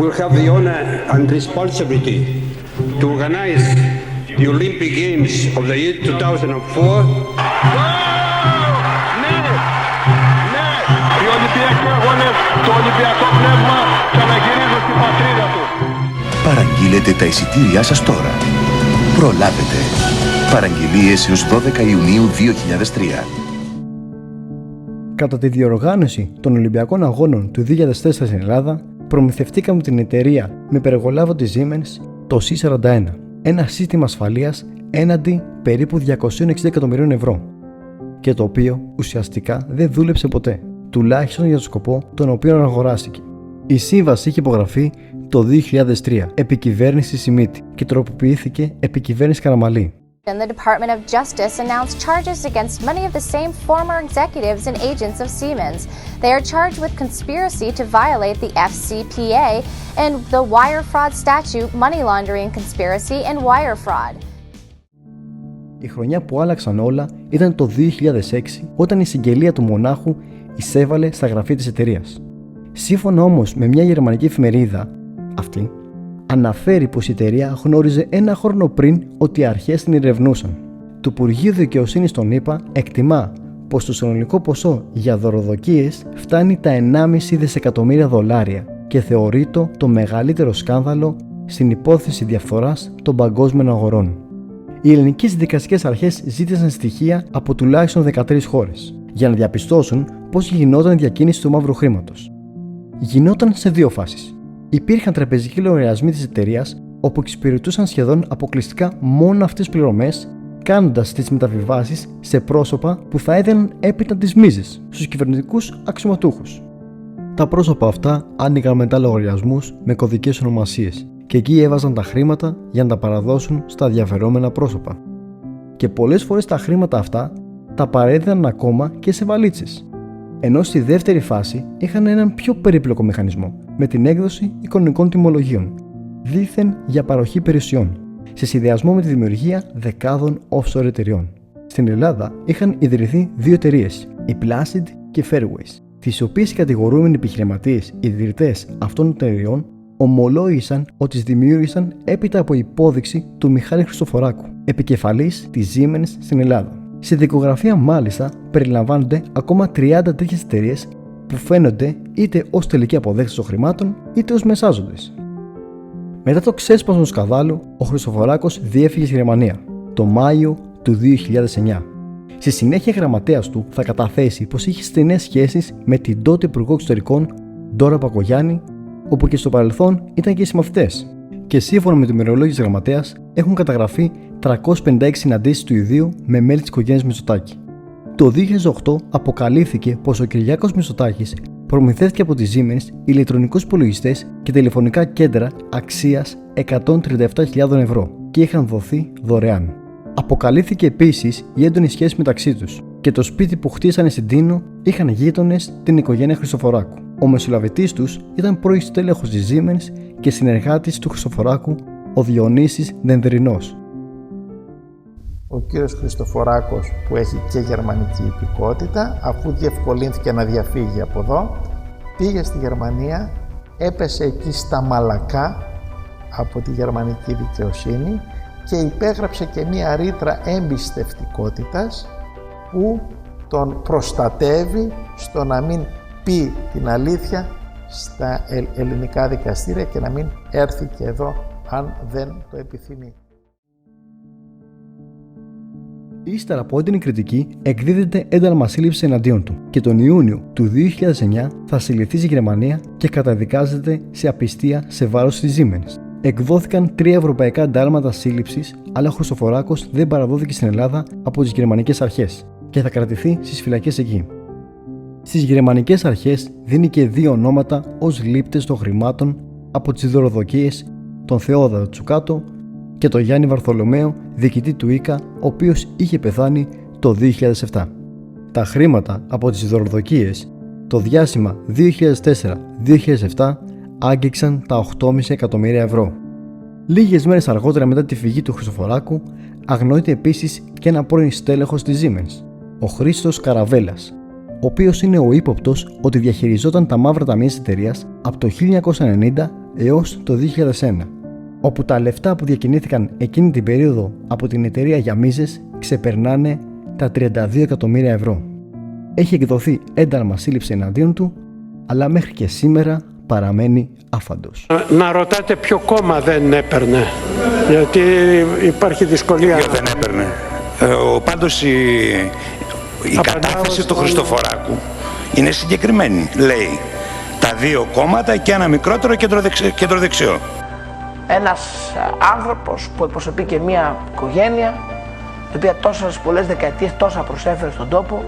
will have the honor and responsibility to organize the Olympic Games of the year 2004. Οι Ολυμπιακοί αγώνες, το Ολυμπιακό πνεύμα ξαναγυρίζουν στην πατρίδα του. Παραγγείλετε τα εισιτήριά σας τώρα. Προλάβετε. Παραγγελίες έως 12 Ιουνίου 2003. Κατά τη διοργάνωση των Ολυμπιακών Αγώνων του 2004 στην Ελλάδα, προμηθευτήκαμε την εταιρεία με υπεργολάβο της Siemens το C41, ένα σύστημα ασφαλείας έναντι περίπου 260 εκατομμυρίων ευρώ, και το οποίο ουσιαστικά δεν δούλεψε ποτέ, τουλάχιστον για τον σκοπό τον οποίο αγοράστηκε. Η σύμβαση είχε υπογραφεί το 2003 επί κυβέρνηση Σιμίτη και τροποποιήθηκε επί κυβέρνηση Καραμαλή. The Department of Justice announced charges against many of the same former executives and agents of Siemens. They are charged with conspiracy to violate the FCPA and the wire fraud statute, money laundering conspiracy and wire fraud. Η χρονιά που άλλαξαν όλα ήταν το 2006, όταν η συγγελία του μονάχου εισέβαλε στα γραφεία της εταιρείας. Σύμφωνα όμως με μια γερμανική εφημερίδα, αυτή αναφέρει πως η εταιρεία γνώριζε ένα χρόνο πριν ότι οι αρχές την ερευνούσαν. Το Υπουργείο Δικαιοσύνης των ΗΠΑ εκτιμά πως το συνολικό ποσό για δωροδοκίες φτάνει τα 1,5 δισεκατομμύρια δολάρια και θεωρεί το μεγαλύτερο σκάνδαλο στην υπόθεση διαφθοράς των παγκόσμιων αγορών. Οι ελληνικές δικαστικές αρχές ζήτησαν στοιχεία από τουλάχιστον 13 χώρες για να διαπιστώσουν πώς γινόταν η διακίνηση του μαύρου χρήματος. Γινόταν σε δύο φάσεις. Υπήρχαν τραπεζικοί λογαριασμοί της εταιρείας όπου εξυπηρετούσαν σχεδόν αποκλειστικά μόνο αυτές τις πληρωμές, κάνοντας τις μεταβιβάσεις σε πρόσωπα που θα έδιναν έπειτα τις μίζες στους κυβερνητικούς αξιωματούχους. Τα πρόσωπα αυτά άνοιγαν μετά λογαριασμούς με κωδικές ονομασίες και εκεί έβαζαν τα χρήματα για να τα παραδώσουν στα ενδιαφερόμενα πρόσωπα. Και πολλές φορές τα χρήματα αυτά τα παρέδιναν ακόμα και σε βαλίτσες. Ενώ στη δεύτερη φάση είχαν έναν πιο περίπλοκο μηχανισμό με την έκδοση εικονικών τιμολογίων, δήθεν για παροχή υπηρεσιών, σε συνδυασμό με τη δημιουργία δεκάδων offshore εταιριών. Στην Ελλάδα είχαν ιδρυθεί δύο εταιρείες, η Placid και Fairways, τις οποίες οι κατηγορούμενοι επιχειρηματίες ιδρυτές αυτών των εταιριών ομολόγησαν ότι τις δημιούργησαν έπειτα από υπόδειξη του Μιχάλη Χριστοφοράκου, επικεφαλής της Siemens στην Ελλάδα. Στη δικογραφία μάλιστα περιλαμβάνονται ακόμα 30 τέτοιες εταιρείες που φαίνονται είτε ως τελικοί αποδέκτες των χρημάτων είτε ως μεσάζοντες. Μετά το ξέσπασμα του σκανδάλου, ο Χριστοφοράκος διέφυγε στη Γερμανία το Μάιο του 2009. Στη συνέχεια, γραμματέας του θα καταθέσει πως είχε στενές σχέσεις με την τότε Υπουργό Εξωτερικών Ντόρα Μπακογιάννη, όπου και στο παρελθόν ήταν και οι συμμαθητές. Και σύμφωνα με το ημερολόγιο της γραμματέας, έχουν καταγραφεί 356 συναντήσεις του ιδίου με μέλη της οικογένειας Μητσοτάκη. Το 2008 αποκαλύφθηκε πως ο Κυριάκος Μητσοτάκης προμηθεύτηκε από τη Siemens ηλεκτρονικούς υπολογιστές και τηλεφωνικά κέντρα αξίας 137.000 ευρώ και είχαν δοθεί δωρεάν. Αποκαλύφθηκε επίσης η έντονη σχέση μεταξύ τους και το σπίτι που χτίσανε στην Τίνο είχαν γείτονες την οικογένεια Χριστοφοράκου. Ο μεσολαβητής τους ήταν πρώην στέλεχος της Siemens και συνεργάτης του Χριστοφοράκου, ο Διονύσης Δενδρινός. Ο κύριος Χριστοφοράκος, που έχει και γερμανική υπηκότητα, αφού διευκολύνθηκε να διαφύγει από εδώ, πήγε στη Γερμανία, έπεσε εκεί στα μαλακά από τη γερμανική δικαιοσύνη και υπέγραψε και μία ρήτρα εμπιστευτικότητας που τον προστατεύει στο να μην πει την αλήθεια στα ελληνικά δικαστήρια και να μην έρθει και εδώ αν δεν το επιθυμεί. Ύστερα από έντονη κριτική, εκδίδεται ένταλμα σύλληψης εναντίον του και τον Ιούνιο του 2009 θα συλληφθεί στη Γερμανία και καταδικάζεται σε απιστία σε βάρος της Siemens. Εκδόθηκαν 3 ευρωπαϊκά εντάλματα σύλληψης, αλλά ο Χριστοφοράκος δεν παραδόθηκε στην Ελλάδα από τις γερμανικές αρχές και θα κρατηθεί στις φυλακές εκεί. Στις γερμανικές αρχές δίνει και 2 ονόματα ως λήπτες των χρημάτων από τις δωροδοκίες, τον Θεόδωρο Τσουκάτο και τον Γιάννη Βαρθολομαίο, διοικητή του ΙΚΑ, ο οποίος είχε πεθάνει το 2007. Τα χρήματα από τις δωροδοκίες το διάστημα 2004-2007 άγγιξαν τα 8,5 εκατομμύρια ευρώ. Λίγες μέρες αργότερα, μετά τη φυγή του Χριστοφοράκου, αγνοείται επίσης και ένα πρώην στέλεχος της Siemens, ο Χρήστος Καραβέλας, ο οποίος είναι ο ύποπτος ότι διαχειριζόταν τα μαύρα ταμεία της εταιρείας από το 1990 έως το 2001, όπου τα λεφτά που διακινήθηκαν εκείνη την περίοδο από την εταιρεία για μίζες ξεπερνάνε τα 32 εκατομμύρια ευρώ. Έχει εκδοθεί ένταλμα σύλληψη εναντίον του, αλλά μέχρι και σήμερα παραμένει άφαντος. Να ρωτάτε ποιο κόμμα δεν έπαιρνε, γιατί υπάρχει δυσκολία. Δεν έπαιρνε. Πάντως η κατάθεση του Χριστοφοράκου είναι συγκεκριμένη. Λέει τα δύο κόμματα και ένα μικρότερο κεντροδεξιό. Ένας άνθρωπος που εκπροσωπεί και μια οικογένεια, η οποία τόσες πολλές δεκαετίες τόσα προσέφερε στον τόπο,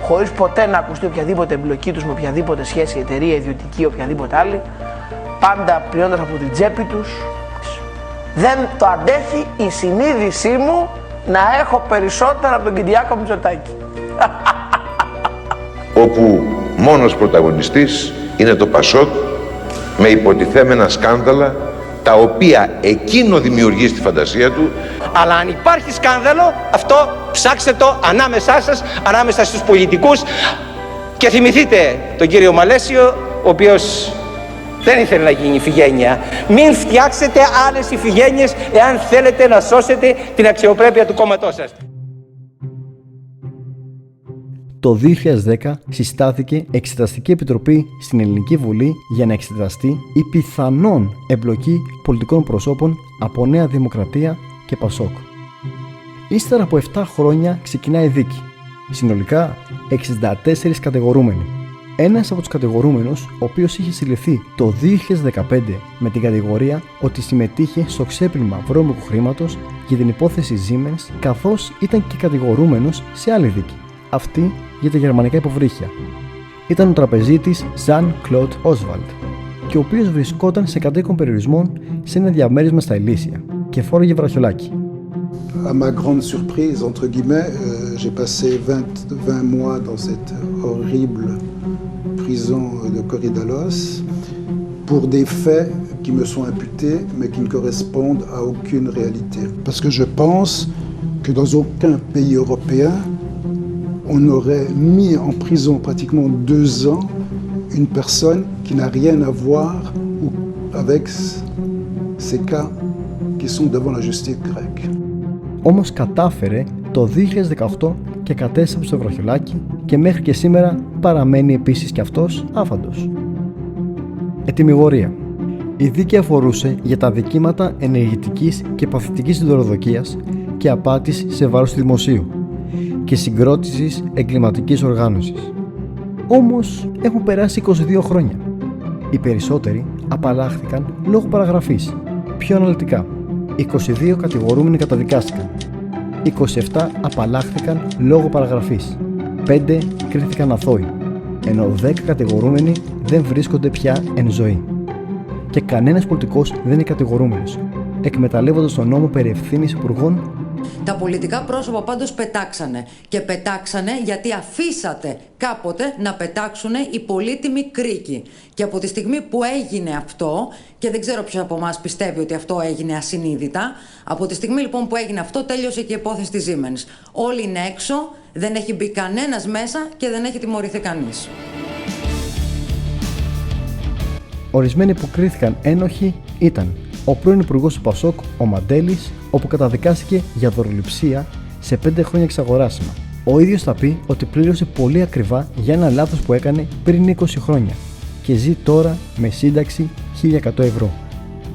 χωρίς ποτέ να ακουστεί οποιαδήποτε εμπλοκή τους με οποιαδήποτε σχέση, εταιρεία, ιδιωτική, οποιαδήποτε άλλη, πάντα πληρώνοντας από την τσέπη τους. Δεν το αντέχει η συνείδησή μου να έχω περισσότερα από τον Κυριάκο Μητσοτάκη. Όπου μόνος πρωταγωνιστής είναι το Πασόκ με υποτιθέμενα σκάνδαλα τα οποία εκείνο δημιουργεί στη φαντασία του. Αλλά αν υπάρχει σκάνδαλο, αυτό ψάξτε το ανάμεσά σας, ανάμεσα στους πολιτικούς, και θυμηθείτε τον κύριο Μαλέσιο, ο οποίος δεν ήθελε να γίνει ιφηγένεια. Μην φτιάξετε άλλες ιφηγένειες εάν θέλετε να σώσετε την αξιοπρέπεια του κόμματός σας. Το 2010 συστάθηκε Εξεταστική Επιτροπή στην Ελληνική Βουλή για να εξεταστεί η πιθανόν εμπλοκή πολιτικών προσώπων από Νέα Δημοκρατία και Πασόκ. Ύστερα από 7 χρόνια ξεκινάει η δίκη. Συνολικά 64 κατηγορούμενοι. Ένας από τους κατηγορούμενους, ο οποίος είχε συλληφθεί το 2015 με την κατηγορία ότι συμμετείχε στο ξέπλυμα βρώμικου χρήματος για την υπόθεση Siemens, καθώς ήταν και κατηγορούμενος σε άλλη δίκη, αυτή για τα γερμανικά υποβρύχια. Ήταν ο τραπεζίτης Jean-Claude Oswald, και ο οποίος βρισκόταν σε κατοίκον περιορισμών σε ένα διαμέρισμα στα Ηλίσια και φόραγε βραχιολάκι. À ma grande surprise, entre guillemets, j'ai passé 20 mois dans cette horrible prison de Korydallos pour des faits qui me sont imputés mais qui ne correspondent à aucune réalité. Parce que je pense que dans aucun pays européen, on aurait mis en prison pratiquement 2 ans une personne qui n'a rien à voir avec ces cas qui sont devant la justice grecque. Όμως κατάφερε το 2018 και κατέστρεψε το βραχιολάκι και μέχρι και σήμερα παραμένει επίσης και αυτός άφαντος. Ετυμηγορία. Η δίκη αφορούσε για τα δικήματα ενεργητικής και παθητικής δωροδοκίας και απάτης σε βάρος του δημοσίου και συγκρότησης εγκληματικής οργάνωσης. Όμως έχουν περάσει 22 χρόνια. Οι περισσότεροι απαλλάχθηκαν λόγω παραγραφής. Πιο αναλυτικά, 22 κατηγορούμενοι καταδικάστηκαν, 27 απαλλάχθηκαν λόγω παραγραφής, 5 κρίθηκαν αθώοι, ενώ 10 κατηγορούμενοι δεν βρίσκονται πια εν ζωή. Και κανένας πολιτικός δεν είναι κατηγορούμενος, εκμεταλλεύοντας τον νόμο περί ευθύνης υπουργών. Τα πολιτικά πρόσωπα πάντως πετάξανε, και πετάξανε γιατί αφήσατε κάποτε να πετάξουν οι πολύτιμοι κρίκοι. Και από τη στιγμή που έγινε αυτό, και δεν ξέρω ποιος από εμάς πιστεύει ότι αυτό έγινε ασυνείδητα, από τη στιγμή λοιπόν που έγινε αυτό τέλειωσε και η υπόθεση της Siemens. Όλοι είναι έξω, δεν έχει μπει κανένας μέσα και δεν έχει τιμωρηθεί κανείς. Ορισμένοι που κρίθηκαν ένοχοι ήταν ο πρώην υπουργός του Πασόκ, ο Μαντέλης, όπου καταδικάστηκε για δωροληψία σε 5 χρόνια εξαγοράσιμα. Ο ίδιος θα πει ότι πλήρωσε πολύ ακριβά για ένα λάθος που έκανε πριν 20 χρόνια και ζει τώρα με σύνταξη 1.100 ευρώ.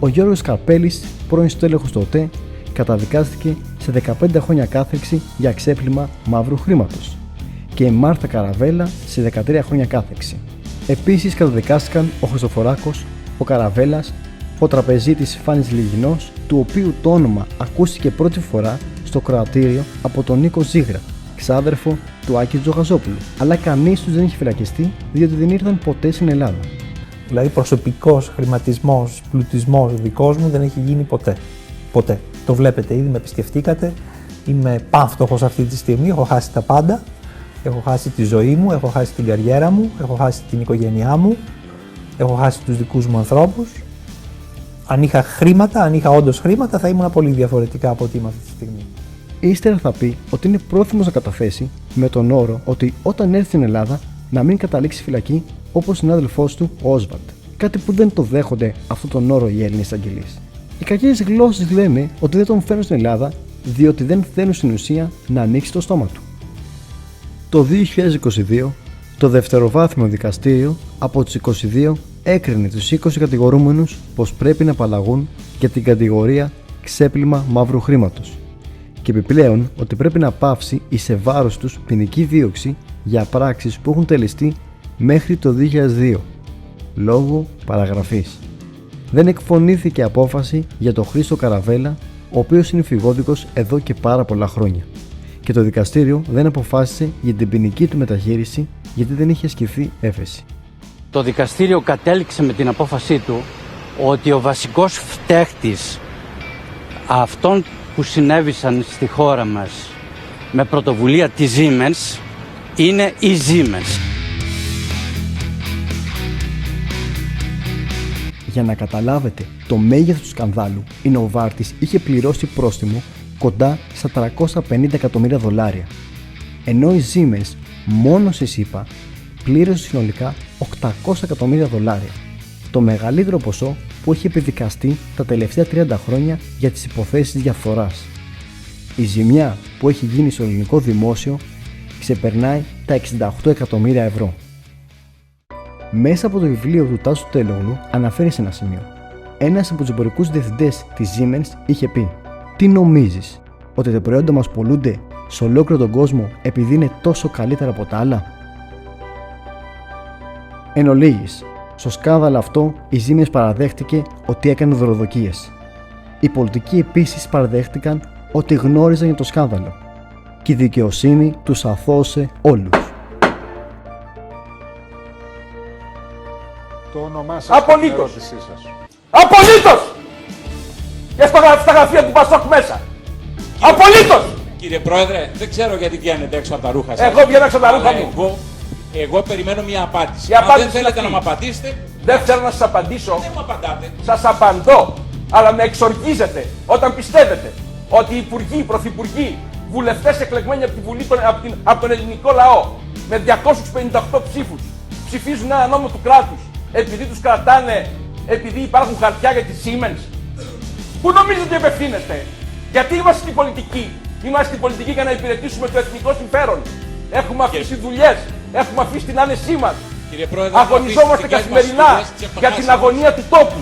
Ο Γιώργος Καρπέλης, πρώην στέλεχος του ΟΤΕ, καταδικάστηκε σε 15 χρόνια κάθριξη για ξέπλυμα μαύρου χρήματος και η Μάρθα Καραβέλα σε 13 χρόνια κάθριξη. Επίσης καταδικάστηκαν ο Χριστοφοράκος, ο Καραβέλας, ο τραπεζίτης Φάνης Λιγινός, του οποίου το όνομα ακούστηκε πρώτη φορά στο κροατήριο από τον Νίκο Ζήγρα, ξάδερφο του Άκη Τζοχαζόπουλου, αλλά κανείς τους δεν είχε φυλακιστεί διότι δεν ήρθαν ποτέ στην Ελλάδα. Δηλαδή προσωπικός χρηματισμός, πλουτισμός δικός μου δεν έχει γίνει ποτέ. Ποτέ. Το βλέπετε ήδη, με επισκεφτήκατε, είμαι πανφτωχός αυτή τη στιγμή, έχω χάσει τα πάντα, έχω χάσει τη ζωή μου, έχω χάσει την καριέρα μου, έχω χάσει την οικογένειά μου, έχω χάσει τους δικούς μου ανθρώπους. Αν είχα χρήματα, αν είχα όντως χρήματα, θα ήμουν πολύ διαφορετικά από ό,τι είμαι αυτή τη στιγμή. Ύστερα θα πει ότι είναι πρόθυμος να καταθέσει με τον όρο ότι όταν έρθει στην Ελλάδα να μην καταλήξει φυλακή όπως ο συνάδελφός του ο Όσβαλντ. κάτι που δεν το δέχονται αυτόν τον όρο οι Έλληνες εισαγγελείς. Οι κακές γλώσσες λένε ότι δεν τον φέρνουν στην Ελλάδα διότι δεν θέλουν στην ουσία να ανοίξει το στόμα του. Το 2022, το δευτεροβάθμιο δικαστήριο από τους 22 έκρινε τους 20 κατηγορούμενους πως πρέπει να απαλλαγούν για την κατηγορία ξέπλυμα μαύρου χρήματος και επιπλέον ότι πρέπει να πάυσει η σε βάρος τους ποινική δίωξη για πράξεις που έχουν τελεστεί μέχρι το 2002 λόγω παραγραφής. Δεν εκφωνήθηκε απόφαση για τον Χρήστο Καραβέλα, ο οποίος είναι φυγόδικος εδώ και πάρα πολλά χρόνια, και το δικαστήριο δεν αποφάσισε για την ποινική του μεταχείριση γιατί δεν είχε ασκηθεί έφεση. Το δικαστήριο κατέληξε με την απόφασή του ότι ο βασικός φταίχτης αυτών που συνέβησαν στη χώρα μας με πρωτοβουλία της Siemens είναι η Siemens. Για να καταλάβετε το μέγεθος του σκανδάλου, η Novartis είχε πληρώσει πρόστιμο κοντά στα $350 εκατομμύρια, ενώ η Siemens μόνο στη ΣΥΠΑ πλήρωσε συνολικά $800 εκατομμύρια, το μεγαλύτερο ποσό που έχει επιδικαστεί τα τελευταία 30 χρόνια για τις υποθέσεις διαφθοράς. Η ζημιά που έχει γίνει στο ελληνικό δημόσιο ξεπερνάει τα 68 εκατομμύρια ευρώ. Μέσα από το βιβλίο του Τάσου Τελόγλου αναφέρει σε ένα σημείο. Ένας από τους εμπορικούς διευθυντές της Siemens είχε πει: «Τι νομίζεις, ότι τα προϊόντα μας πωλούνται σε ολόκληρο τον κόσμο επειδή είναι τόσο καλύτερα από τα άλλα?» Εν ολίγης, στο σκάνδαλο αυτό η Siemens παραδέχτηκε ότι έκανε δωροδοκίες. Οι πολιτικοί επίσης παραδέχτηκαν ότι γνώριζαν για το σκάνδαλο και η δικαιοσύνη τους αθώωσε όλους. Το όνομά σας. Απολύτως! Απολύτως! Και στα γραφεία του Πασόκ μέσα. Απολύτως! Κύριε Πρόεδρε, δεν ξέρω γιατί βγαίνετε έξω από τα ρούχα σας. Εγώ βγαίνω έξω από τα ρούχα μου. Εγώ περιμένω μια απάντηση. Αν δεν θέλετε να μου απαντήσετε. Δεν θέλω να σας απαντήσω. Δεν μου απαντάτε. Σας απαντώ. Αλλά με εξοργίζετε όταν πιστεύετε ότι οι υπουργοί, οι πρωθυπουργοί, βουλευτές εκλεγμένοι από τη Βουλή, από τον ελληνικό λαό, με 258 ψήφους, ψηφίζουν ένα νόμο του κράτους επειδή τους κρατάνε, επειδή υπάρχουν χαρτιά για τη Siemens. Πού νομίζετε ότι απευθύνεστε? Γιατί είμαστε στην πολιτική? Είμαστε στην πολιτική για να υπηρετήσουμε το εθνικό συμφέρον. Έχουμε αφήσει δουλειές, έχουμε αφήσει την άνεσή μας. Αγωνιζόμαστε καθημερινά για την αγωνία του τόπου.